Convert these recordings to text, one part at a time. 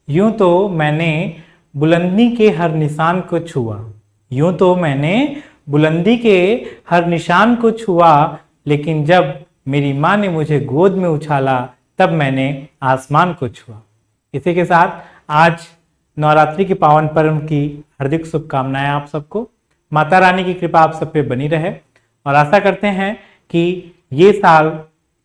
यूं तो मैंने बुलंदी के हर निशान को छुआ, यूं तो मैंने बुलंदी के हर निशान को छुआ, लेकिन जब मेरी माँ ने मुझे गोद में उछाला तब मैंने आसमान को छुआ। इसी के साथ आज नवरात्रि के पावन पर्व की हार्दिक शुभकामनाएं आप सबको। माता रानी की कृपा आप सब पे बनी रहे और आशा करते हैं कि ये साल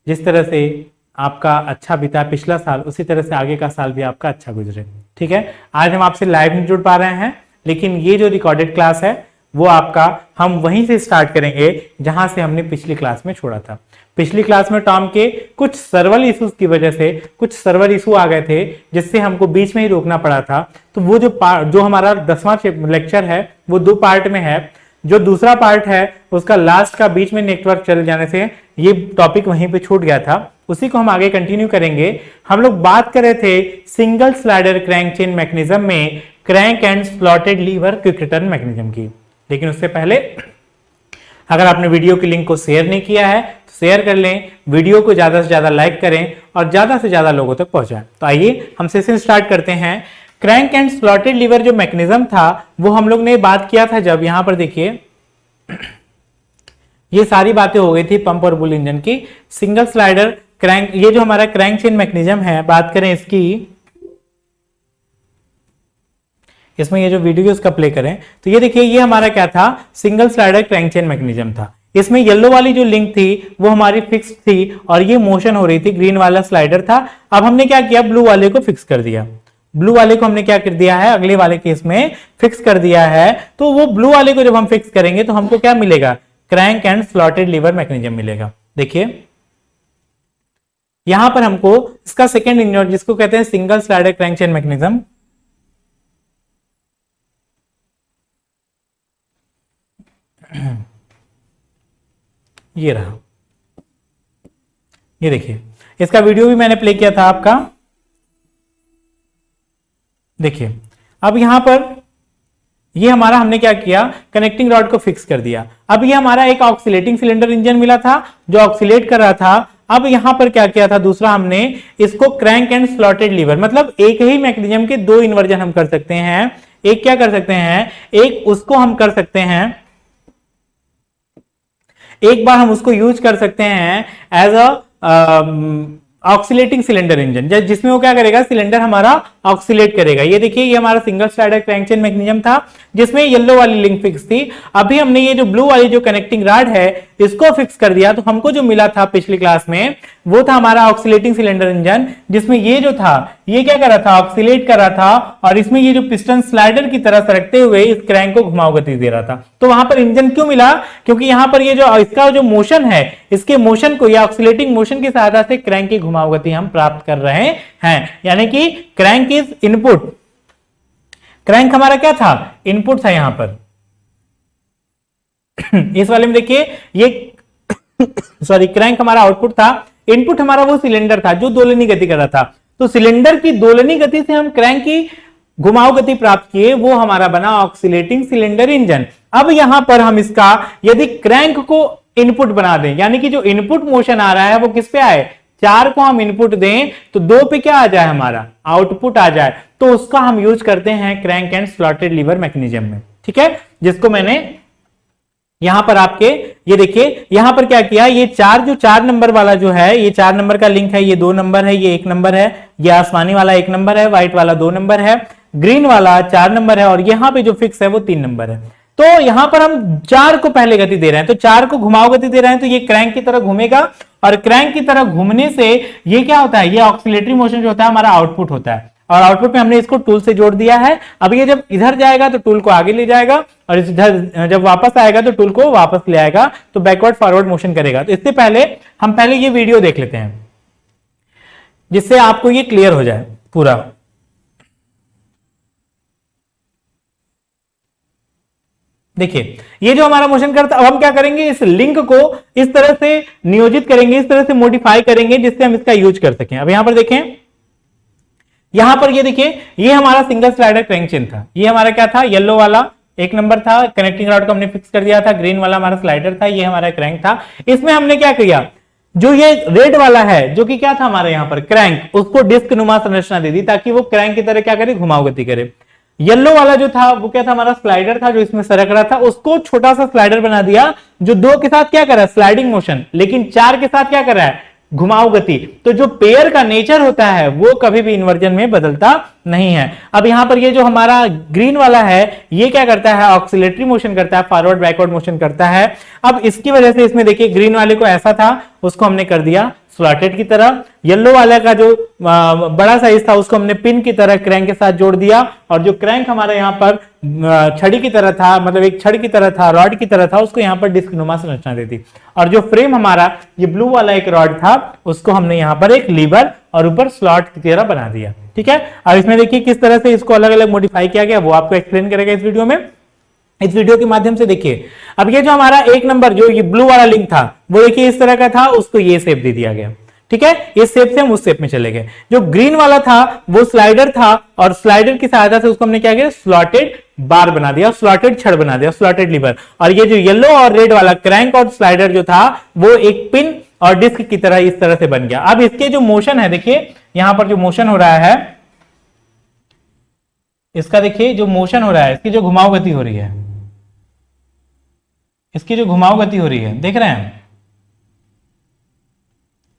जिस तरह से आपका अच्छा बीता पिछला साल, उसी तरह से आगे का साल भी आपका अच्छा गुजरे। ठीक है, आज हम आपसे लाइव नहीं जुड़ पा रहे हैं, लेकिन ये जो रिकॉर्डेड क्लास है वो आपका हम वहीं से स्टार्ट करेंगे जहां से हमने पिछली क्लास में छोड़ा था। पिछली क्लास में टॉम के कुछ सर्वर इश्यूज की वजह से कुछ सर्वर इशू आ गए थे, जिससे हमको बीच में ही रोकना पड़ा था। तो वो जो हमारा 10वां लेक्चर है वो 2 पार्ट में है। जो दूसरा पार्ट है उसका लास्ट का बीच में नेटवर्क चल जाने से ये टॉपिक वहीं पे छूट गया था, उसी को हम आगे कंटिन्यू करेंगे। हम लोग बात कर रहे थे single slider crank chain mechanism में crank and slotted lever quick return mechanism की। लेकिन उससे पहले अगर आपने वीडियो की लिंक को शेयर नहीं किया है तो शेयर कर लें, वीडियो को ज्यादा से ज्यादा लाइक करें और ज्यादा से ज्यादा लोगों तक पहुंचाएं। तो आइए हम सेशन स्टार्ट करते हैं। क्रैंक एंड स्लॉटेड लीवर जो मैकेनिज्म था वो हम लोग ने बात किया था, जब यहां पर देखिए ये सारी बातें हो गई थी पंप और बुल इंजन की। सिंगल स्लाइडर क्रैंक, ये जो हमारा क्रैंक चेन मैकेनिज्म है, बात करें इसकी, इसमें ये जो वीडियो इसका प्ले करें तो ये देखिए ये हमारा क्या था, single slider crank chain mechanism था। इसमें येलो वाली जो लिंक थी वो हमारी फिक्स थी और ये मोशन हो रही थी, ग्रीन वाला स्लाइडर था। अब हमने क्या किया, ब्लू वाले को फिक्स कर दिया। ब्लू वाले को हमने क्या कर दिया है, अगले वाले केस में फिक्स कर दिया है। तो वो ब्लू वाले को जब हम फिक्स करेंगे तो हमको क्या मिलेगा, crank and slotted liver mechanism मिलेगा। देखिए यहां पर हमको इसका सेकेंड इंजन जिसको कहते हैं single slider crank chain mechanism, ये रहा, ये देखिए इसका वीडियो भी मैंने प्ले किया था आपका। देखिए अब यहां पर ये हमारा हमने क्या किया, कनेक्टिंग रॉड को फिक्स कर दिया। अब ये हमारा एक ऑक्सीलेटिंग सिलेंडर इंजन मिला था जो ऑक्सीलेट कर रहा था। अब यहां पर क्या किया था, दूसरा हमने इसको क्रैंक एंड स्लॉटेड लीवर, मतलब एक ही मैकेनिज्म के 2 इन्वर्जन हम कर सकते हैं। एक क्या कर सकते हैं, एक उसको हम कर सकते हैं, एक बार हम उसको यूज कर सकते हैं as a oscillating cylinder engine, जिसमें वो क्या करेगा, सिलेंडर हमारा ऑक्सीलेट करेगा। ये देखिए ये हमारा single slider crank chain mechanism था जिसमें येलो वाली लिंक फिक्स थी। अभी हमने ये जो ब्लू वाली जो कनेक्टिंग रॉड है इसको फिक्स कर दिया, तो हमको जो मिला था पिछली क्लास में वो था हमारा ऑक्सीलेटिंग सिलेंडर इंजन, जिसमें ये जो था ये क्या कर रहा था, ऑक्सीलेट कर रहा था और इसमें ये जो पिस्टन स्लाइडर की तरह सरकते हुए इस क्रैंक को घुमाव गति दे रहा था। तो वहां पर इंजन क्यों मिला, क्योंकि यहां पर ये जो इसका जो मोशन है, इसके मोशन को या ऑक्सीलेटिंग मोशन की सहायता से क्रैंक की घुमाव गति हम प्राप्त कर रहे हैं। यानी कि क्रैंक इज इनपुट, क्रैंक हमारा क्या था, इनपुट था यहां पर। इस वाले में देखिए ये सॉरी क्रैंक हमारा आउटपुट था, इनपुट हमारा वो सिलेंडर था जो दोलनी गति कर रहा था। तो सिलेंडर की दोलनी गति से हम क्रैंक की घुमाव गति प्राप्त किए, वो हमारा बना ऑक्सीलेटिंग सिलेंडर इंजन। अब यहां पर हम इसका यदि क्रैंक को इनपुट बना दें, यानी कि जो इनपुट मोशन आ रहा है वो किस पे आए, 4 को हम इनपुट दें तो 2 पे क्या आ जाए, हमारा आउटपुट आ जाए, तो उसका हम यूज करते हैं crank and slotted liver mechanism में। ठीक है, जिसको मैंने यहां पर आपके ये देखिए यहां पर क्या किया, ये 4 नंबर वाला जो है, ये 4 नंबर का लिंक है, ये 2 नंबर है, ये 1 नंबर है, ये आसमानी वाला 1 नंबर है, व्हाइट वाला 2 नंबर है, ग्रीन वाला 4 नंबर है और यहां पे जो फिक्स है वो 3 नंबर है। तो यहां पर हम 4 को पहले गति दे रहे हैं, तो 4 को घुमाव गति दे रहे हैं, तो ये क्रैंक की तरह घूमेगा और क्रैंक की तरह घूमने से ये क्या होता है, ये ऑक्सीलेटरी मोशन जो होता है हमारा आउटपुट होता है और आउटपुट में हमने इसको टूल से जोड़ दिया है। अब ये जब इधर जाएगा तो टूल को आगे ले जाएगा और इधर जब वापस आएगा तो टूल को वापस ले आएगा, तो बैकवर्ड फॉरवर्ड मोशन करेगा। तो इससे पहले हम पहले ये वीडियो देख लेते हैं जिससे आपको ये क्लियर हो जाए पूरा। देखिए ये जो हमारा मोशन करता है, अब हम क्या करेंगे, इस लिंक को इस तरह से नियोजित करेंगे, इस तरह से मॉडिफाई करेंगे जिससे हम इसका यूज कर सकें। अब यहां पर देखें, यहां पर ये देखिए ये हमारा सिंगल स्लाइडर क्रैंक चेन था, ये हमारा क्या था, येलो वाला 1 नंबर था, कनेक्टिंग रॉड को हमने फिक्स कर दिया था, ग्रीन वाला हमारा स्लाइडर था, ये हमारा क्रैंक था। इसमें हमने क्या किया, जो ये रेड वाला है जो कि क्या था हमारे यहां पर क्रैंक, उसको डिस्क नुमा संरचना दे दी ताकि वो क्रैंक की तरह क्या करे, घुमाव गति करे। येलो वाला जो था वो क्या था, हमारा स्लाइडर था जो इसमें सरक रहा था, उसको छोटा सा स्लाइडर बना दिया जो 2 के साथ क्या कर रहा है, स्लाइडिंग मोशन, लेकिन 4 के साथ क्या कर रहा है, घुमाव गति। तो जो पेयर का नेचर होता है वो कभी भी इन्वर्जन में बदलता नहीं है। अब यहां पर ये जो हमारा ग्रीन वाला है ये क्या करता है, ऑक्सिलेटरी मोशन करता है, फॉरवर्ड बैकवर्ड मोशन करता है। अब इसकी वजह से इसमें देखिए ग्रीन वाले को ऐसा था उसको हमने कर दिया स्लॉटेड की तरह, येलो वाले का जो बड़ा साइज था उसको हमने पिन की तरह क्रैंक के साथ जोड़ दिया, और जो क्रैंक हमारे यहाँ पर छड़ी की तरह था, मतलब एक छड़ की तरह था, रॉड की तरह था, उसको यहाँ पर डिस्क नुमा संरचना दे दी। और जो फ्रेम हमारा ये ब्लू वाला एक रॉड था उसको हमने यहाँ पर एक लीवर और ऊपर स्लॉट की तरह बना दिया। ठीक है, अब इसमें देखिए किस तरह से इसको अलग अलग मॉडिफाई किया गया वो आपको एक्सप्लेन करेगा इस वीडियो में, इस वीडियो के माध्यम से देखिए। अब ये जो हमारा 1 नंबर जो ये ब्लू वाला लिंक था वो देखिए इस तरह का था, उसको ये शेप दे दिया गया। ठीक है, इस शेप से हम उस शेप में चले गए। जो ग्रीन वाला था वो स्लाइडर था और स्लाइडर की सहायता से उसको हमने क्या किया, स्लॉटेड बार बना दिया, स्लॉटेड छड़ बना दिया, स्लॉटेड लीवर। और ये जो येलो और रेड वाला क्रैंक और स्लाइडर जो था वो एक पिन और डिस्क की तरह इस तरह से बन गया। अब इसके जो मोशन है देखिए यहां पर जो मोशन हो रहा है इसका, देखिए जो मोशन हो रहा है इसकी जो घुमाव गति हो रही है, इसकी जो घुमाव गति हो रही है देख रहे हैं,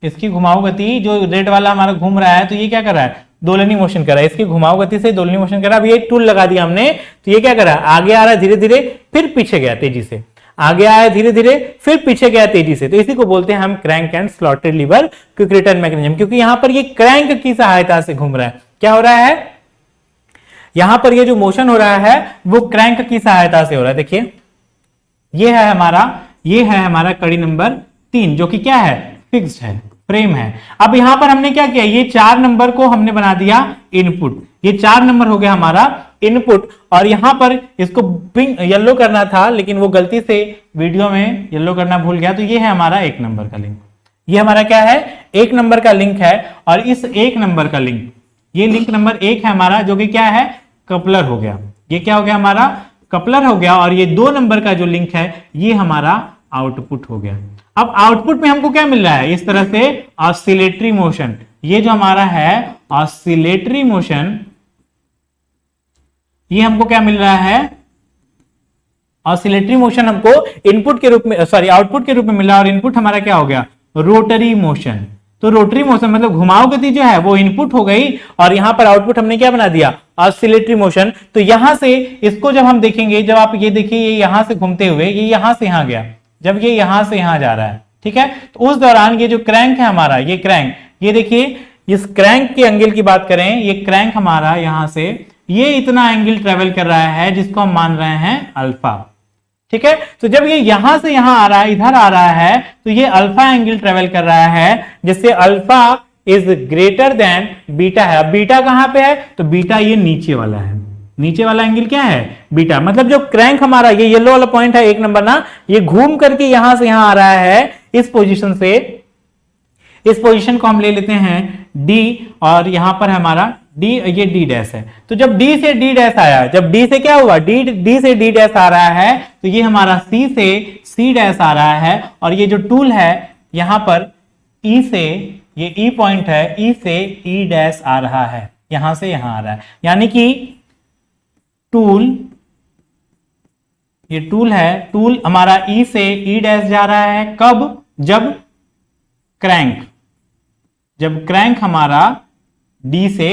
इसकी घुमाव गति जो रेड वाला हमारा घूम रहा है तो ये क्या कर रहा है, दोलनी मोशन कर रहा है, इसकी घुमाव गति से दोलनी मोशन कर रहा है। अब ये टूल लगा दिया हमने तो ये क्या कर रहा है, आगे आ रहा है धीरे धीरे, फिर पीछे गया तेजी से, आगे आया धीरे धीरे फिर पीछे गया तेजी से। तो इसी को बोलते हैं हम crank and slotted lever quick return mechanism, क्योंकि यहां पर ये क्रैंक की सहायता से घूम रहा है। क्या हो रहा है, यहां पर ये जो मोशन हो रहा है वो क्रैंक की सहायता से हो रहा है। देखिए ये है हमारा कड़ी नंबर 3 जो कि क्या है, फिक्स्ड है, फ्रेम है। अब यहां पर हमने क्या किया, ये 4 नंबर को हमने बना दिया इनपुट, ये 4 नंबर हो गया हमारा इनपुट। और यहां पर इसको पिंक येलो करना था लेकिन वो गलती से वीडियो में येलो करना भूल गया, तो ये है हमारा 1 नंबर का लिंक, ये हमारा क्या है, 1 नंबर का लिंक है। और इस 1 नंबर का लिंक, ये लिंक नंबर 1 है हमारा जो कि क्या है, कपलर हो गया, ये क्या हो गया हमारा, कपलर हो गया। और ये 2 नंबर का जो लिंक है ये हमारा आउटपुट हो गया। अब आउटपुट में हमको क्या मिल रहा है, इस तरह से ऑसिलेटरी मोशन, ये जो हमारा है ऑसिलेटरी मोशन, ये हमको क्या मिल रहा है, ऑसिलेटरी मोशन हमको इनपुट के रूप में, सॉरी आउटपुट के रूप में मिला। और इनपुट हमारा क्या हो गया, रोटरी मोशन। तो रोटरी मोशन मतलब घुमाव गति जो है वो इनपुट हो गई और यहां पर आउटपुट हमने क्या बना दिया, ऑसिलेटरी मोशन। तो यहां से इसको जब हम देखेंगे, जब आप ये देखिए ये यहां से घूमते हुए ये यहां से यहां गया, जब ये यहां से यहां जा रहा है, ठीक है, तो उस दौरान ये जो क्रैंक है हमारा, ये क्रैंक, ये देखिए इस क्रैंक के एंगल की बात करें, ये क्रैंक हमारा यहां से ये इतना एंगल ट्रेवल कर रहा है जिसको हम मान रहे हैं अल्फा। ठीक है, तो जब ये यहां से यहां आ रहा है, इधर आ रहा है, तो ये अल्फा एंगल ट्रेवल कर रहा है, जिससे alpha is greater than beta है। अब बीटा कहां पे है, तो बीटा ये नीचे वाला है, नीचे वाला एंगल क्या है, बीटा। मतलब जो क्रैंक हमारा, ये येलो वाला पॉइंट है 1 नंबर ना, ये घूम करके यहां से यहां आ रहा है इस पोजीशन से, इस पोजीशन को हम ले लेते हैं डी, और यहां पर हमारा डी, ये डी डैश है। तो जब डी से डी डैश आया, जब डी से क्या हुआ, डी से डी डैश आ रहा है, तो ये हमारा सी से सी डैश आ रहा है। और ये जो टूल है यहां पर ई से, ये ई पॉइंट है, ई से ई डैश आ रहा है, यहां से यहां आ रहा है। यानी कि टूल, ये टूल है, टूल हमारा ई से ई डैश जा रहा है, कब, जब क्रैंक, जब क्रैंक हमारा डी से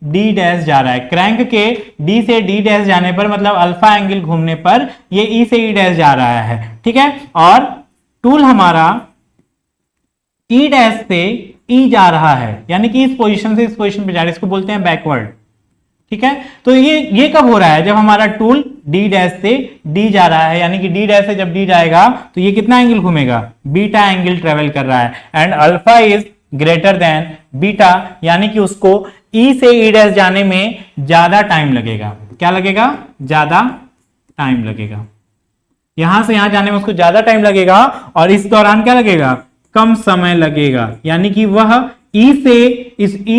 डी डैश जा रहा है। क्रैंक के डी से डी डैश जाने पर मतलब अल्फा एंगल घूमने पर ये ई से ई डैश जा रहा है, ठीक है। और टूल हमारा ई डैश से ई जा रहा है, यानी कि इस पोजीशन से इस पोजीशन पे जा रहा है, इसको बोलते हैं बैकवर्ड, ठीक है। तो ये कब हो रहा है, जब हमारा टूल डी डैश से डी जा रहा है, यानी कि डी डैश से जब डी जाएगा तो ये कितना एंगल घूमेगा, बीटा एंगल ट्रेवल कर रहा है। And alpha is greater than beta, यानी कि उसको ई से ई डैश जाने में ज्यादा टाइम लगेगा। क्या लगेगा, ज्यादा टाइम लगेगा, यहां से यहां जाने में उसको ज्यादा टाइम लगेगा, और इस दौरान क्या लगेगा, कम समय लगेगा। यानी कि वह ई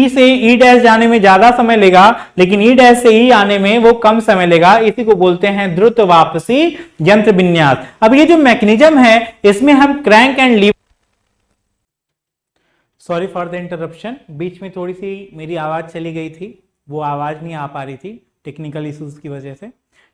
से ई डैश जाने में ज्यादा समय लेगा, लेकिन ई डैश से ई आने में वो कम समय लेगा। इसी को बोलते हैं द्रुत वापसी यंत्र विन्यास। अब ये जो मैकेनिज्म है इसमें हम crank and lever sorry for the interruption, बीच में थोड़ी सी मेरी आवाज चली गई थी, वो आवाज नहीं आ पा रही थी टेक्निकल इश्यूज की वजह से।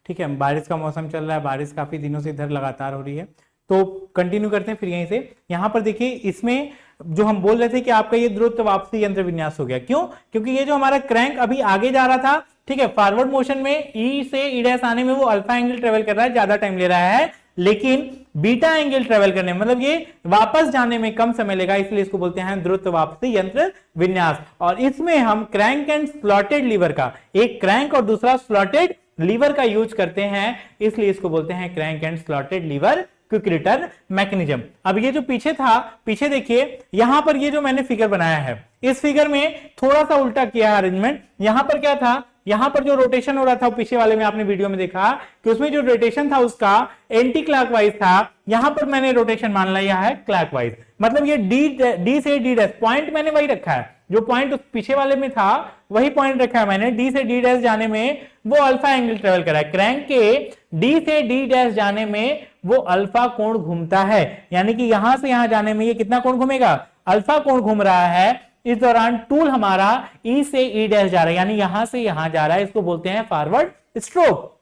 ठीक है, बारिश का मौसम चल रहा है, बारिश काफी दिनों से इधर लगातार हो रही है। तो कंटिन्यू करते हैं फिर यहीं से। यहां पर देखिए, इसमें जो हम बोल रहे थे कि आपका ये द्रुत वापसी यंत्र विन्यास हो गया, क्यों? क्योंकि ये जो हमारा क्रैंक अभी आगे जा रहा था, ठीक है, फॉरवर्ड मोशन में ई से ई डैश आने में वो अल्फा एंगल ट्रेवल कर रहा है, ज्यादा टाइम ले रहा है, लेकिन बीटा एंगल ट्रेवल करने में, मतलब ये वापस जाने में कम समय लेगा, इसलिए इसको बोलते हैं द्रुत वापसी यंत्र विन्यास। और इसमें हम क्रैंक एंड स्लॉटेड लीवर का, एक क्रैंक और दूसरा स्लॉटेड लीवर का यूज करते हैं, इसलिए इसको बोलते हैं crank and slotted lever quick return mechanism. अब ये जो पीछे था, पीछे देखिए, यहां पर ये जो मैंने फिगर बनाया है, इस फिगर में थोड़ा सा उल्टा किया है अरेंजमेंट। यहां पर क्या था, यहां पर जो रोटेशन हो रहा था, पीछे वाले में आपने वीडियो में देखा कि उसमें जो रोटेशन था उसका एंटी क्लॉकवाइज था, यहां पर मैंने रोटेशन मान लिया है क्लॉकवाइज। मतलब ये डी से डी डैश पॉइंट मैंने वही रखा है, जो पॉइंट उस पीछे वाले में था वही पॉइंट रखा है मैंने। डी से डी डैश जाने में वो अल्फा एंगल ट्रेवल करा है, क्रैंक के डी से डी डैश जाने में वो अल्फा कोण घूमता है, यानी कि यहां से यहां जाने में ये कितना कोण घूमेगा, अल्फा कोण घूम रहा है। इस दौरान टूल हमारा ई से ई डैश जा रहा है, यानी यहां से यहां जा रहा है, इसको बोलते हैं फॉरवर्ड स्ट्रोक।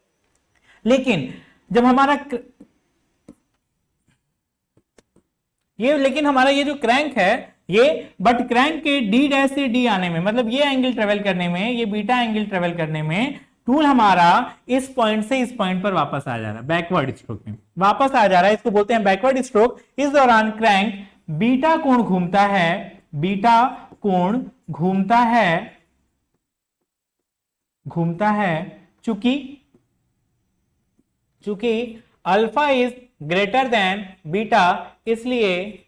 लेकिन जब हमारा लेकिन हमारा ये जो क्रैंक है ये, बट क्रैंक के डी डैश से डी आने में, मतलब ये एंगल ट्रेवल करने में, ये बीटा एंगल ट्रेवल करने में टूल हमारा इस पॉइंट से इस पॉइंट पर वापस आ जा रहा है, बैकवर्ड स्ट्रोक में वापस आ जा रहा है, इसको बोलते हैं बैकवर्ड स्ट्रोक। इस दौरान क्रैंक बीटा कोण घूमता है, बीटा कोण घूमता है, चूंकि alpha is greater than beta, इसलिए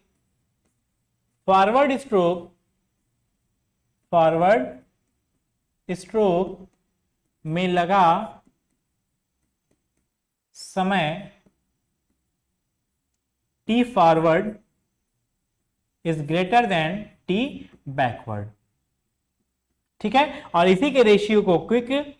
फॉरवर्ड स्ट्रोक में लगा समय T forward is greater than T backward. ठीक है, और इसी के रेशियो को quick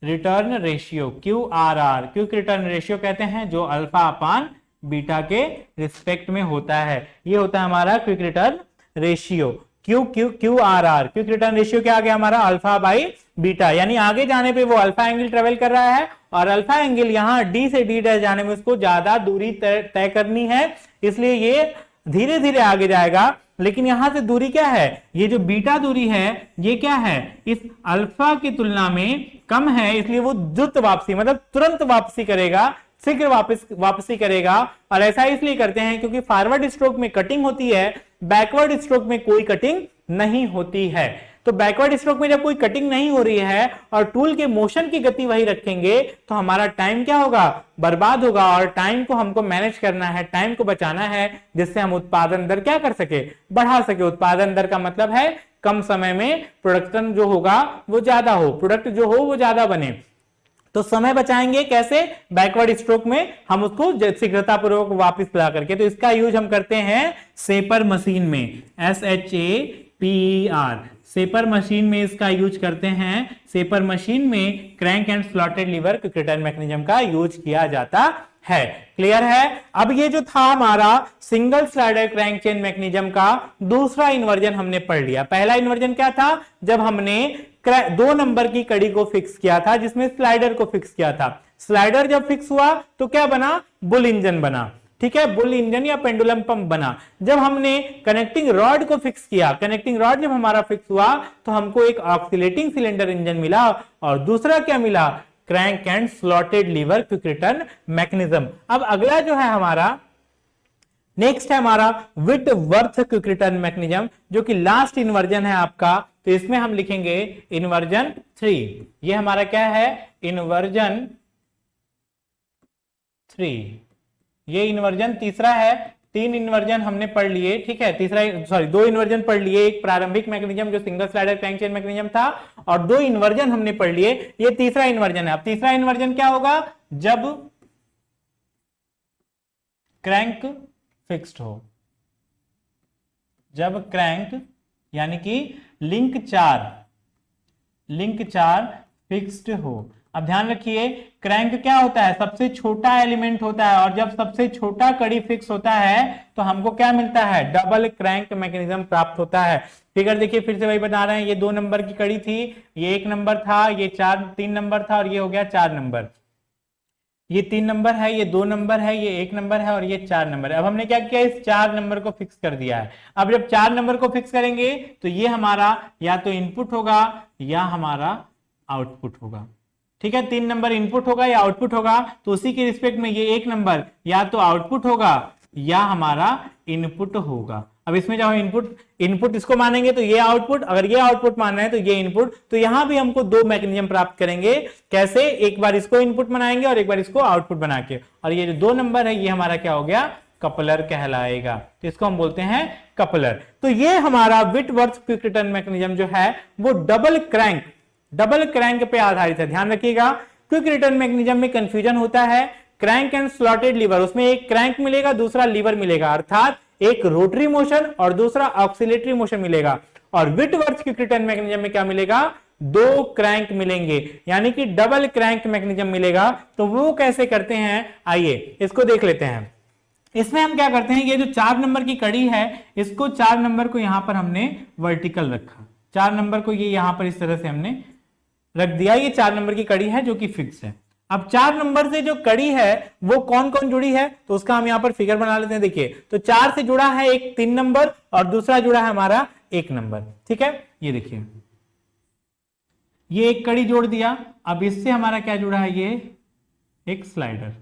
return ratio QRR, quick return ratio कहते हैं, जो अल्फा अपान बीटा के रिस्पेक्ट में होता है। ये होता है हमारा quick return ratio QRR। Quick return ratio क्या आ गया हमारा, अल्फा बाई बीटा, यानी आगे जाने पे वो अल्फा एंगल ट्रेवल कर रहा है और अल्फा एंगल यहां डी से डी डैश जाने में उसको ज्यादा दूरी तय करनी है, इसलिए ये धीरे धीरे आगे जाएगा। लेकिन यहां से दूरी क्या है, ये जो बीटा दूरी है ये क्या है, इस अल्फा की तुलना में कम है, इसलिए वो द्रुत वापसी, मतलब तुरंत वापसी करेगा, शीघ्र वापसी करेगा। और ऐसा इसलिए करते हैं क्योंकि फॉरवर्ड स्ट्रोक में कटिंग होती है, बैकवर्ड स्ट्रोक में कोई कटिंग नहीं होती है। तो बैकवर्ड स्ट्रोक में जब कोई कटिंग नहीं हो रही है और टूल के मोशन की गति वही रखेंगे, तो हमारा टाइम क्या होगा, बर्बाद होगा। और टाइम को हमको मैनेज करना है, टाइम को बचाना है, जिससे हम उत्पादन दर क्या कर सके, बढ़ा सके। उत्पादन दर का मतलब है कम समय में प्रोडक्शन जो होगा वो ज्यादा हो, प्रोडक्ट जो हो वो ज्यादा बने। तो समय बचाएंगे कैसे, बैकवर्ड स्ट्रोक में हम उसको शीघ्रतापूर्वक वापस ला करके। तो इसका यूज हम करते हैं सेपर मशीन में, SHAPER, सेपर मशीन में इसका यूज करते हैं। सेपर मशीन में crank and slotted lever quick return mechanism का यूज किया जाता है। क्लियर है। अब ये जो था हमारा single slider crank chain mechanism का दूसरा इन्वर्जन हमने पढ़ लिया। पहला इन्वर्जन क्या था, जब हमने 2 नंबर की कड़ी को फिक्स किया था, जिसमें स्लाइडर को फिक्स किया था। स्लाइडर जब फिक्स हुआ तो क्या बना, बुल इंजन बना। ठीक है, बुल इंजन या पेंडुलम पंप बना। जब हमने कनेक्टिंग रॉड को फिक्स किया, कनेक्टिंग रॉड जब हमारा फिक्स हुआ तो हमको एक ऑक्सीलेटिंग सिलेंडर इंजन मिला, और दूसरा क्या मिला, crank and slotted lever quick return mechanism. अब अगला जो है हमारा नेक्स्ट है हमारा व्हिटवर्थ क्विक रिटर्न मैकेनिज्म, जो कि लास्ट इन्वर्जन है आपका। तो इसमें हम लिखेंगे इन्वर्जन 3। ये हमारा क्या है, इन्वर्जन 3। ये इन्वर्जन तीसरा है। 3 इन्वर्जन हमने पढ़ लिए, ठीक है, 2 इन्वर्जन पढ़ लिए। एक प्रारंभिक मैकेनिज्म जो single slider crank chain mechanism था, और 2 इन्वर्जन हमने पढ़ लिए। ये तीसरा इन्वर्जन है। अब तीसरा इन्वर्जन क्या होगा, जब क्रैंक फिक्स्ड हो, जब क्रैंक यानी कि लिंक 4 फिक्स्ड हो। अब ध्यान रखिए, क्रैंक क्या होता है, सबसे छोटा एलिमेंट होता है, और जब सबसे छोटा कड़ी फिक्स होता है तो हमको क्या मिलता है, डबल क्रैंक मैकेनिज्म प्राप्त होता है। फिगर देखिए, फिर से वही बता रहे हैं, ये 2 नंबर की कड़ी थी, ये 1 नंबर था, ये 3 नंबर था, और ये हो गया 4 नंबर। ये 3 नंबर है, ये 2 नंबर है, ये 1 नंबर है, और ये 4 नंबर है। अब हमने क्या किया, इस 4 नंबर को फिक्स कर दिया है। अब जब 4 नंबर को फिक्स करेंगे तो ये हमारा या तो इनपुट होगा या हमारा आउटपुट होगा। ठीक है, 3 नंबर इनपुट होगा या आउटपुट होगा, तो उसी के रिस्पेक्ट में ये 1 नंबर या तो आउटपुट होगा या हमारा इनपुट होगा। अब इसमें जब हम इनपुट इसको मानेंगे तो ये आउटपुट, अगर ये आउटपुट मान रहे हैं तो ये इनपुट, तो यहां भी हमको 2 मैकेनिज्म प्राप्त करेंगे। कैसे, एक बार इसको इनपुट बनाएंगे और एक बार इसको आउटपुट बना के, और ये जो 2 नंबर है ये हमारा क्या हो गया, कपलर कहलाएगा। तो इसको हम बोलते हैं कपलर। तो ये हमारा व्हिटवर्थ क्विक रिटर्न मैकेनिज्म जो है वो डबल क्रैंक पे आधारित है। ध्यान रखिएगा, क्विक रिटर्न मैकेनिज्म में कंफ्यूजन होता है, क्रैंक एंड स्लॉटेड लीवर, उसमें एक क्रैंक मिलेगा, दूसरा लीवर मिलेगा, अर्थात एक रोटरी मोशन और दूसरा ऑक्सिलेटरी मोशन मिलेगा। और व्हिटवर्थ क्विक रिटर्न मैकेनिज्म में क्या मिलेगा, 2 क्रैंक मिलेंगे, यानी कि डबल क्रैंक मैकेनिज्म मिलेगा। तो वो कैसे करते हैं, आइए इसको देख लेते हैं। इसमें हम क्या करते हैं, ये जो 4 नंबर की कड़ी है, इसको 4 नंबर को यहां पर हमने वर्टिकल रखा, 4 नंबर को ये यहां पर इस तरह से हमने रख दिया। ये 4 नंबर की कड़ी है जो कि फिक्स है। अब 4 नंबर से जो कड़ी है वो कौन कौन जुड़ी है, तो उसका हम यहां पर फिगर बना लेते हैं। देखिए, तो 4 से जुड़ा है एक 3 नंबर और दूसरा जुड़ा है हमारा 1 नंबर। ठीक है, ये देखिए, ये एक कड़ी जोड़ दिया। अब इससे हमारा क्या जुड़ा है, ये एक स्लाइडर।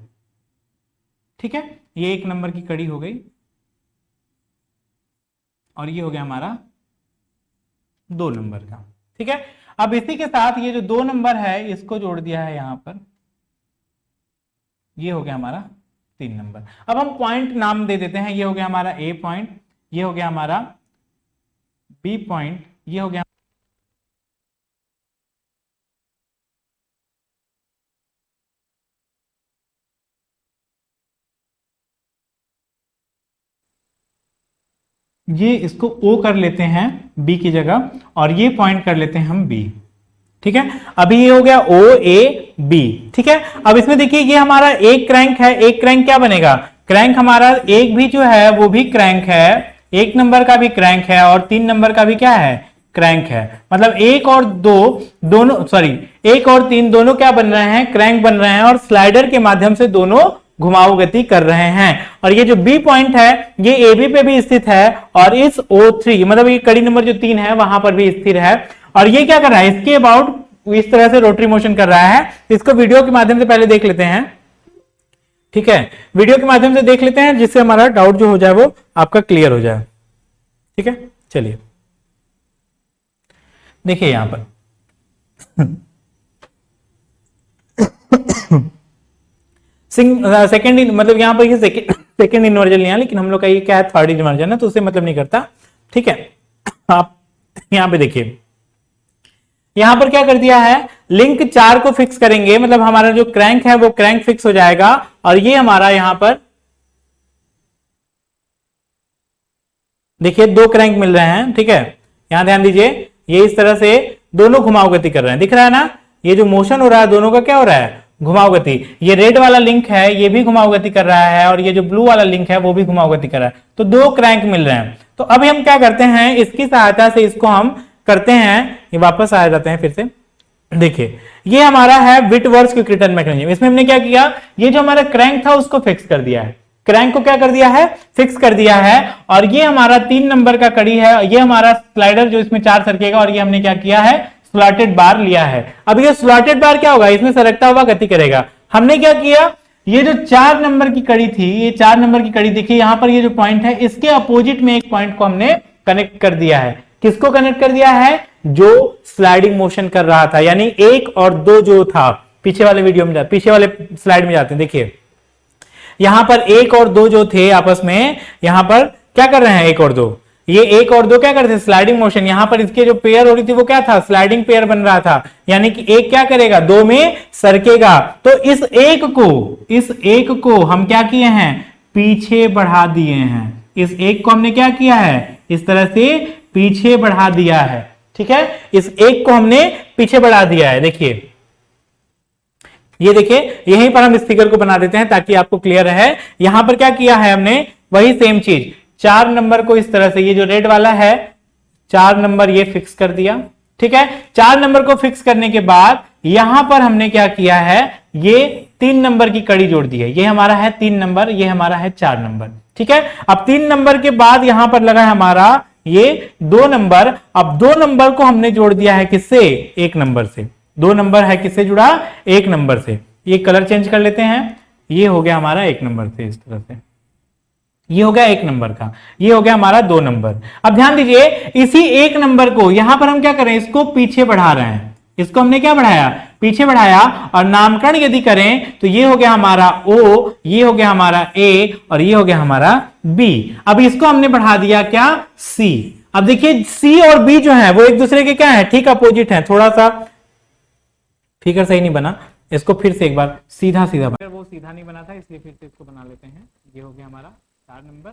ठीक है, ये 1 नंबर की कड़ी हो गई और ये हो गया हमारा 2 नंबर का। ठीक है, अब इसी के साथ ये जो 2 नंबर है इसको जोड़ दिया है यहां पर, ये हो गया हमारा 3 नंबर। अब हम पॉइंट नाम दे देते हैं, ये हो गया हमारा ए पॉइंट, ये हो गया हमारा बी पॉइंट, ये हो गया ये, इसको ओ कर लेते हैं बी की जगह, और ये पॉइंट कर लेते हैं हम बी। ठीक है, अभी ये हो गया ओ ए बी। ठीक है, अब इसमें देखिए ये हमारा एक क्रैंक है, एक क्रैंक क्या बनेगा, क्रैंक हमारा एक भी जो है वो भी क्रैंक है, 1 नंबर का भी क्रैंक है और 3 नंबर का भी क्या है, क्रैंक है। मतलब 1 और 2 दोनों, सॉरी 1 और 3 दोनों क्या बन रहे हैं, क्रैंक बन रहे हैं, और स्लाइडर के माध्यम से दोनों घुमाव गति कर रहे हैं। और ये जो बी पॉइंट है ये ए बी पे भी स्थित है, और इस O3 मतलब ये कड़ी नंबर जो 3 है वहां पर भी स्थिर है। और ये क्या कर रहा है, इसके अबाउट इस तरह से रोटरी मोशन कर रहा है। इसको वीडियो के माध्यम से पहले देख लेते हैं। ठीक है, वीडियो के माध्यम से देख लेते हैं जिससे हमारा डाउट जो हो जाए वो आपका क्लियर हो जाए। ठीक है, चलिए देखिए यहां पर सेकेंड मतलब यहां पर ये सेकेंड इन्वर्जन लिया, लेकिन हम लोग का ये क्या है, थर्ड इन्वर्जन है, तो उससे मतलब नहीं करता। ठीक है, आप यहां पे देखिए, यहां पर क्या कर दिया है, लिंक 4 को फिक्स करेंगे, मतलब हमारा जो क्रैंक है वो क्रैंक फिक्स हो जाएगा, और ये हमारा यहां पर देखिए 2 क्रैंक मिल रहे हैं। ठीक है, यहां ध्यान दीजिए, ये इस तरह से दोनों घुमाव गति कर रहे हैं, दिख रहा है ना, ये जो मोशन हो रहा है दोनों का क्या हो रहा है, घुमाव गति। ये रेड वाला लिंक है ये भी घुमाव गति कर रहा है, और ये जो ब्लू वाला लिंक है वो भी घुमाव गति कर रहा है, तो 2 क्रैंक मिल रहे हैं। तो अभी हम क्या करते हैं, इसकी सहायता से इसको हम करते हैं, ये वापस आ जाते हैं फिर से। देखिए ये हमारा है व्हिटवर्थ क्विक रिटर्न मैकेनिज्म। इसमें हमने क्या किया, ये जो हमारा क्रैंक था उसको फिक्स कर दिया है, क्रैंक को क्या कर दिया है, फिक्स कर दिया है। और ये हमारा 3 नंबर का कड़ी है, ये हमारा स्लाइडर जो इसमें 4 सरकेगा, और ये हमने क्या किया है, स्लॉटेड बार लिया है। अब ये स्लॉटेड बार क्या होगा, इसमें सरकता हुआ गति करेगा। हमने क्या किया, ये जो 4 नंबर की कड़ी थी, ये 4 नंबर की कड़ी देखिए यहां पर ये जो पॉइंट है इसके अपोजिट में एक पॉइंट को हमने कनेक्ट कर दिया है। किसको कनेक्ट कर दिया है, जो स्लाइडिंग मोशन कर रहा था, यानी 1 और 2 जो था, पीछे वाले वीडियो में पीछे वाले स्लाइड में जाते हैं। देखिए यहां पर 1 और 2 जो थे आपस में, यहां पर क्या कर रहे हैं 1 और 2, ये 1 और 2 क्या करते हैं, स्लाइडिंग मोशन। यहां पर इसके जो पेयर हो रही थी वो क्या था, स्लाइडिंग पेयर बन रहा था, यानी कि 1 क्या करेगा, 2 में सरकेगा। तो इस एक को हम क्या किए हैं, पीछे बढ़ा दिए हैं। इस एक को हमने क्या किया है, इस तरह से पीछे बढ़ा दिया है। ठीक है, इस एक को हमने पीछे बढ़ा दिया है। देखिए ये देखिए यहीं पर हम इस फिगर को बना देते हैं ताकि आपको क्लियर रहे। यहां पर क्या किया है हमने, वही सेम चीज, 4 नंबर को इस तरह से, ये जो रेड वाला है 4 नंबर ये फिक्स कर दिया, ठीक है। 4 नंबर को फिक्स करने के बाद यहां पर हमने क्या किया है, ये 3 नंबर की कड़ी जोड़ दी है। ये हमारा है 3 नंबर, ये हमारा है 4 नंबर, ठीक है। अब 3 नंबर के बाद यहां पर लगा है हमारा ये 2 नंबर। अब 2 नंबर को हमने जोड़ दिया है किससे, 1 नंबर से। 2 नंबर है किससे जुड़ा, 1 नंबर से। ये कलर चेंज कर लेते हैं, ये हो गया हमारा 1 नंबर से, इस तरह से ये हो गया 1 नंबर का, ये हो गया हमारा 2 नंबर। अब ध्यान दीजिए इसी 1 नंबर को यहां पर हम क्या करें, इसको पीछे बढ़ा रहे हैं। इसको हमने क्या बढ़ाया, पीछे बढ़ाया, और नामकरण यदि करें तो ये हो गया हमारा O, ये हो गया हमारा A, और ये हो गया हमारा B। अब इसको हमने बढ़ा दिया क्या, C। अब देखिए C और B जो है वो एक दूसरे के क्या है, ठीक अपोजिट है। थोड़ा सा फिगर सही नहीं बना, इसको फिर से एक बार सीधा सीधा बना, वो सीधा नहीं बना था इसलिए फिर से इसको बना लेते हैं। ये हो गया हमारा 4 नंबर।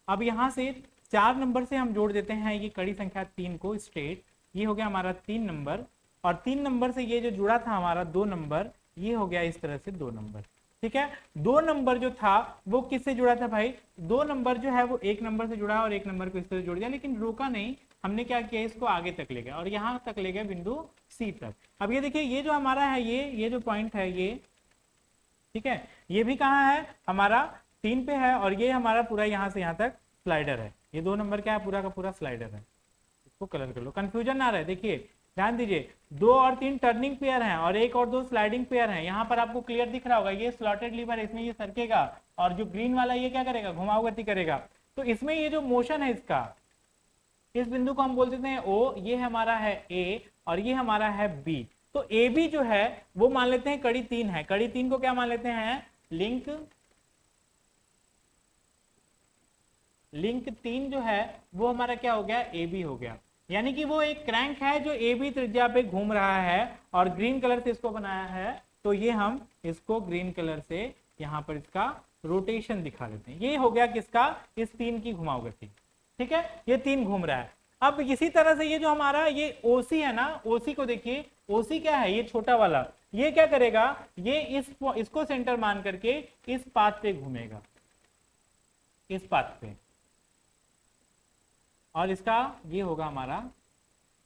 अब यहां से 4 नंबर से हम जोड़ देते हैं ये कड़ी संख्या 3 को स्ट्रेट, ये हो गया हमारा 3 नंबर, और 3 नंबर से ये जो जुड़ा था हमारा 2 नंबर, ये हो गया इस तरह से 2 नंबर, ठीक है। 2 नंबर जो था वो किससे जुड़ा था भाई, 2 नंबर जो है वो 1 नंबर से जुड़ा और 1 नंबर को इस तरह जोड़ दिया, लेकिन रोका नहीं, हमने क्या किया, इसको आगे तक ले गया और यहां तक ले गया बिंदु सी तक। अब ये देखिए ये जो हमारा है, ये जो पॉइंट है ये, ठीक है, ये भी कहाँ है हमारा 3 पे है, और ये हमारा पूरा यहां से यहां तक स्लाइडर है। ये 2 नंबर क्या है, पूरा का पूरा स्लाइडर है। इसको कलर कर लो, कंफ्यूजन ना रहे। देखिए ध्यान दीजिए 2 और 3 टर्निंग पेयर हैं और 1 और 2 स्लाइडिंग पेयर हैं। यहाँ पर आपको क्लियर दिख रहा होगा, ये स्लॉटेड लीवर है, इसमें ये सरकेगा, और जो ग्रीन वाला ये क्या करेगा, घुमाव गति करेगा। तो इसमें ये जो मोशन है इसका, इस बिंदु को हम बोल देते हैं O, ये हमारा है A, और ये हमारा है B। तो ए बी जो है वो मान लेते हैं कड़ी 3 है, कड़ी 3 को क्या मान लेते हैं, लिंक 3 जो है वो हमारा क्या हो गया, ए बी हो गया। यानी कि वो एक क्रैंक है जो ए बी त्रिज्या पे घूम रहा है, और ग्रीन कलर से इसको बनाया है, तो ये हम इसको ग्रीन कलर से यहां पर इसका रोटेशन दिखा देते हैं। ये हो गया किसका, इस 3 की घुमाव गति, ठीक है, ये 3 घूम रहा है। अब इसी तरह से ये जो हमारा ये ओसी है ना, ओसी को देखिए, ओसी क्या है, ये छोटा वाला, ये क्या करेगा, ये इसको सेंटर मान करके इस पाथ पे घूमेगा, इस पाथ पे, और इसका ये होगा हमारा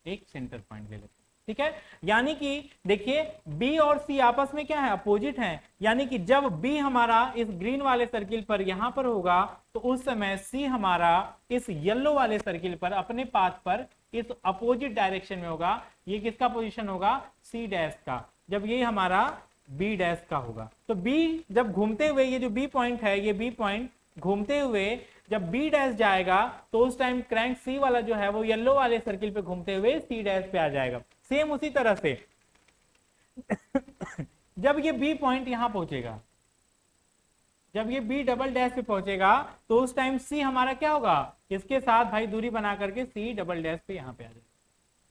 एक सेंटर पॉइंट ले लेते हैं, ठीक है। यानी कि देखिए बी और सी आपस में क्या है, अपोजिट हैं। यानी कि जब बी हमारा इस ग्रीन वाले सर्किल पर यहां पर होगा, तो उस समय सी हमारा इस येलो वाले सर्किल पर अपने पाथ पर इस अपोजिट डायरेक्शन में होगा। ये किसका पोजीशन होगा, सी डैश का, जब ये हमारा बी डैश का होगा। तो बी जब घूमते हुए, ये जो बी पॉइंट है, ये बी पॉइंट घूमते हुए जब बी डैश जाएगा, तो उस टाइम क्रैंक सी वाला जो है वो येलो वाले सर्किल पे घूमते हुए सी डैश पे आ जाएगा। सेम उसी तरह से जब ये बी पॉइंट यहां पहुंचेगा, जब ये बी डबल डैश पे पहुंचेगा, तो उस टाइम सी हमारा क्या होगा, इसके साथ भाई दूरी बना करके सी डबल डैश पे यहां पे आ जाएगा,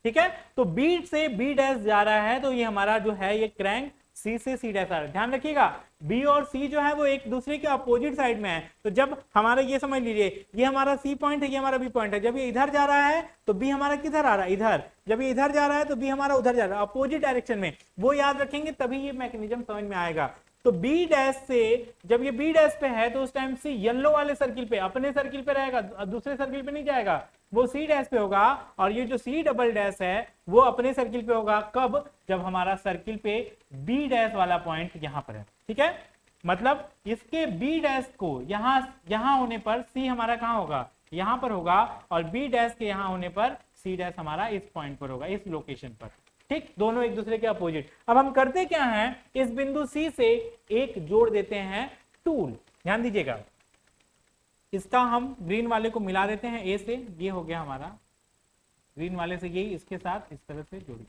ठीक है। तो बी से बी डैश जा रहा है, तो ये हमारा जो है ये क्रैंक सी से सी डैश आ रहा है। ध्यान रखिएगा बी और सी जो है वो एक दूसरे के अपोजिट साइड में है। तो जब हमारा ये समझ लीजिए, ये हमारा सी पॉइंट है, ये हमारा बी पॉइंट है, जब ये इधर जा रहा है तो बी हमारा किधर आ रहा है, इधर। जब ये इधर जा रहा है तो बी हमारा उधर जा रहा है, अपोजिट डायरेक्शन में। वो याद रखेंगे तभी ये मैकेनिज्म समझ में आएगा। तो बी डैश से जब ये बी डैश पे है, तो उस टाइम सी येलो वाले सर्किल पे, अपने सर्किल पे रहेगा, दूसरे सर्किल पे नहीं जाएगा, वो सी डैश पे होगा। और ये जो सी डबल डैश है वो अपने सर्किल पे होगा, कब, जब हमारा सर्किल पे बी डैश वाला पॉइंट यहां पर है, ठीक है। मतलब इसके बी डैश को यहां होने पर सी हमारा कहां होगा, यहां पर होगा, और बी डैश के यहां होने पर सी डैश हमारा इस पॉइंट पर होगा, इस लोकेशन पर, ठीक। दोनों एक दूसरे के अपोजिट। अब हम करते क्या हैं, इस बिंदु सी से एक जोड़ देते हैं टूल। ध्यान दीजिएगा, इसका हम ग्रीन वाले को मिला देते हैं ए से, ये हो गया हमारा ग्रीन वाले से, यही इसके साथ इस तरह से जोड़ी।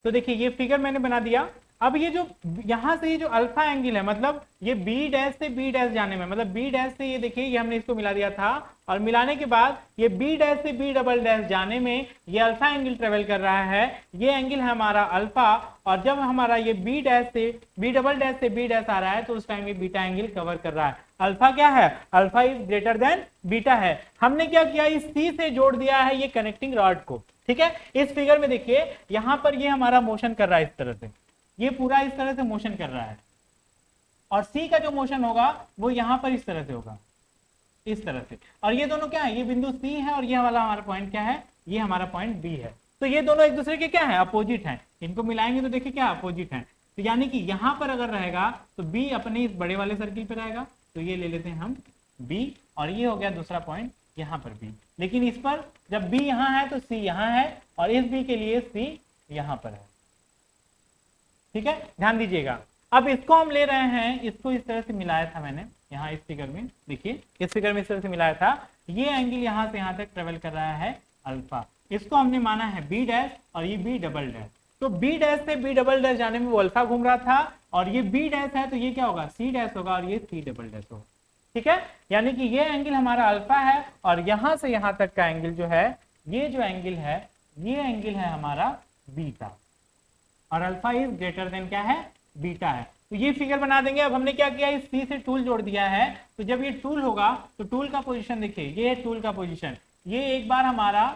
तो देखिए ये फिगर मैंने बना दिया। अब ये जो यहां से ये जो अल्फा एंगल है, मतलब ये बी डैश से बी डैश जाने में, मतलब बी डैश से ये देखिए ये हमने इसको मिला दिया था, और मिलाने के बाद ये बी डैश से बी डबल डैश जाने में ये अल्फा एंगल ट्रेवल कर रहा है, ये एंगल है हमारा अल्फा। और जब हमारा ये बी डैश से बी डबल डैश से बी डैश आ रहा है तो उस टाइम ये बीटा एंगल कवर कर रहा है। अल्फा क्या है, alpha is greater than beta है। हमने क्या किया, इस सी से जोड़ दिया है ये कनेक्टिंग रॉड को, ठीक है। इस फिगर में देखिए यहां पर ये हमारा मोशन कर रहा है इस तरह से, ये पूरा इस तरह से मोशन कर रहा है, और सी का जो मोशन होगा वो यहां पर इस तरह से होगा, इस तरह से। और ये दोनों क्या है, ये बिंदु सी है और ये वाला हमारा पॉइंट क्या है, ये हमारा पॉइंट बी है। तो ये दोनों एक दूसरे के क्या है, अपोजिट हैं। इनको मिलाएंगे तो देखिए क्या अपोजिट हैं। तो यानी कि यहां पर अगर रहेगा तो बी अपने इस बड़े वाले सर्किल पे रहेगा, तो ये ले लेते हैं हम बी, और ये हो गया दूसरा पॉइंट यहाँ पर बी। लेकिन इस पर जब बी यहाँ है तो सी यहाँ है, और इस बी के लिए सी यहाँ पर है, ठीक है, ध्यान दीजिएगा। अब इसको हम ले रहे हैं, इसको इस तरह से मिलाया था मैंने यहाँ इस फिगर में, देखिए इस फिगर में इस तरह से मिलाया था। ये एंगल यहाँ से यहाँ तक ट्रेवल कर रहा है अल्फा, इसको हमने माना है बी डैश और ये बी डबल डैश। तो बी डैश से बी डबल डैश जाने में वो अल्फा घूम रहा था, और ये बी डैश है तो ये क्या होगा, सी डैश होगा, और ये सी डबल डैश होगा, ठीक है। यानी कि ये एंगल हमारा अल्फा है, और यहां से यहां तक का एंगल जो है, ये जो एंगल है ये एंगल है हमारा बीटा, और अल्फा इज ग्रेटर देन क्या है, बीटा है। तो ये फिगर बना देंगे। अब हमने क्या किया, इस सी से टूल जोड़ दिया है, तो जब ये टूल होगा तो टूल का पोजीशन देखिए, ये है टूल का पोजीशन, ये एक बार हमारा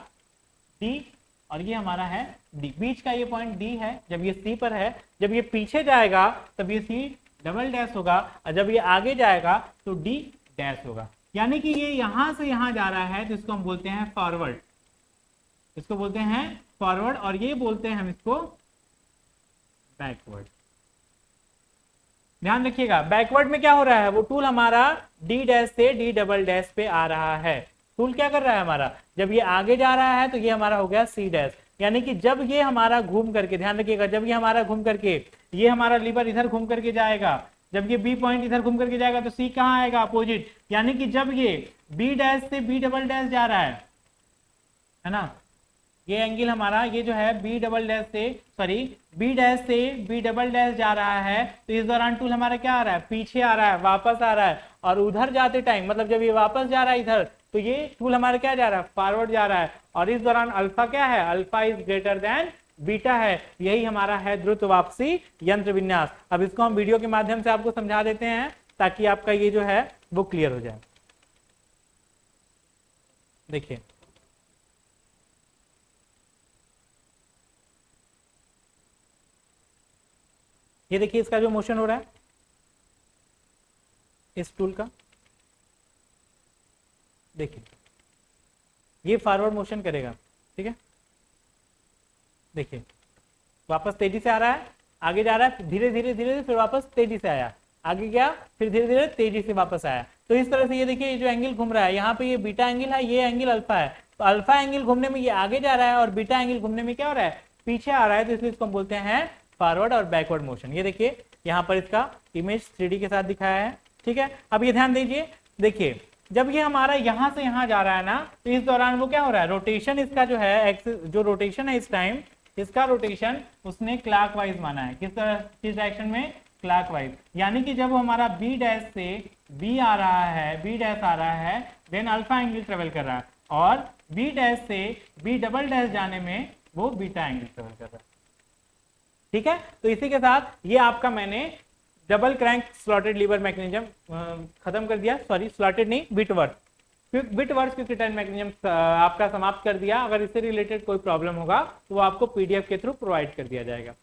डी और ये हमारा है डी, बीच का ये पॉइंट डी है। जब ये सी पर है, जब ये पीछे जाएगा तब ये सी डबल डैश होगा, और जब ये आगे जाएगा तो डी डैश होगा। यानी कि ये यहां से यहां जा रहा है तो इसको हम बोलते हैं फॉरवर्ड, इसको बोलते हैं फॉरवर्ड, और ये बोलते हैं हम इसको बैकवर्ड। ध्यान रखिएगा, बैकवर्ड में क्या हो रहा है, वो टूल हमारा डी डैश से डी डबल डैश पे आ रहा है। टूल क्या कर रहा है हमारा, जब ये आगे जा रहा है तो ये हमारा हो गया सी डैश। यानी कि जब ये हमारा घूम करके, ध्यान रखिएगा, जब ये हमारा घूम करके, ये हमारा लीवर इधर घूम करके जाएगा, जब ये बी पॉइंट इधर घूम करके जाएगा तो सी कहाँ आएगा, अपोजिट। यानी कि जब ये बी डैश से बी डबल डैश जा रहा है ना, ये एंगल हमारा ये जो है बी डबल डैश से, सॉरी बी डैश से बी डबल डैश जा रहा है, तो इस दौरान टूल हमारा क्या आ रहा है, पीछे आ रहा है, वापस आ रहा है। और उधर जाते टाइम, मतलब जब ये वापस जा रहा है इधर, तो ये टूल हमारा क्या जा रहा है, फॉरवर्ड जा रहा है। और इस दौरान अल्फा क्या है, alpha is greater than beta है। यही हमारा है द्रुत वापसी यंत्र विन्यास। अब इसको हम वीडियो के माध्यम से आपको समझा देते हैं ताकि आपका ये जो है वो क्लियर हो जाए। देखिए ये देखिए इसका जो मोशन हो रहा है इस टूल का, देखिए ये फॉरवर्ड मोशन करेगा, ठीक है। देखिए वापस तेजी से आ रहा है, आगे जा रहा है, धीरे धीरे धीरे फिर वापस तेजी से आया, आगे गया, फिर धीरे धीरे तेजी से वापस आया। तो इस तरह से ये देखिए ये जो एंगल घूम रहा है, यहाँ पे ये बीटा एंगल है, ये एंगल अल्फा है। तो अल्फा एंगल घूमने में ये आगे जा रहा है और बीटा एंगल घूमने में क्या हो रहा है, पीछे आ रहा है। तो इसलिए इसको हम बोलते हैं फॉरवर्ड और बैकवर्ड मोशन। ये देखिए यहाँ पर इसका इमेज 3D के साथ दिखाया है, ठीक है। अब ये ध्यान दीजिए, देखिए जब ये हमारा यहाँ से यहाँ जा रहा है ना, तो इस दौरान वो क्या हो रहा है, रोटेशन इसका जो है, एक्सिस जो रोटेशन है इस टाइम, इसका रोटेशन उसने क्लॉकवाइज माना है। किस तरह, किस डायरेक्शन में, क्लॉकवाइज। यानी कि जब हमारा बी डैश से बी आ रहा है, बी डैश आ रहा है, देन अल्फा एंगल ट्रेवल कर रहा है, और बी डैश से बी डबल डैश जाने में वो बीटा एंगल ट्रेवल कर रहा है, ठीक है। तो इसी के साथ ये आपका मैंने double crank slotted liver mechanism खत्म कर दिया, सॉरी स्लॉटेड नहीं, बिटवर्थ क्विक रिटर्न मैकेनिज्म आपका समाप्त कर दिया। अगर इससे रिलेटेड कोई प्रॉब्लम होगा तो वो आपको पीडीएफ के थ्रू प्रोवाइड कर दिया जाएगा।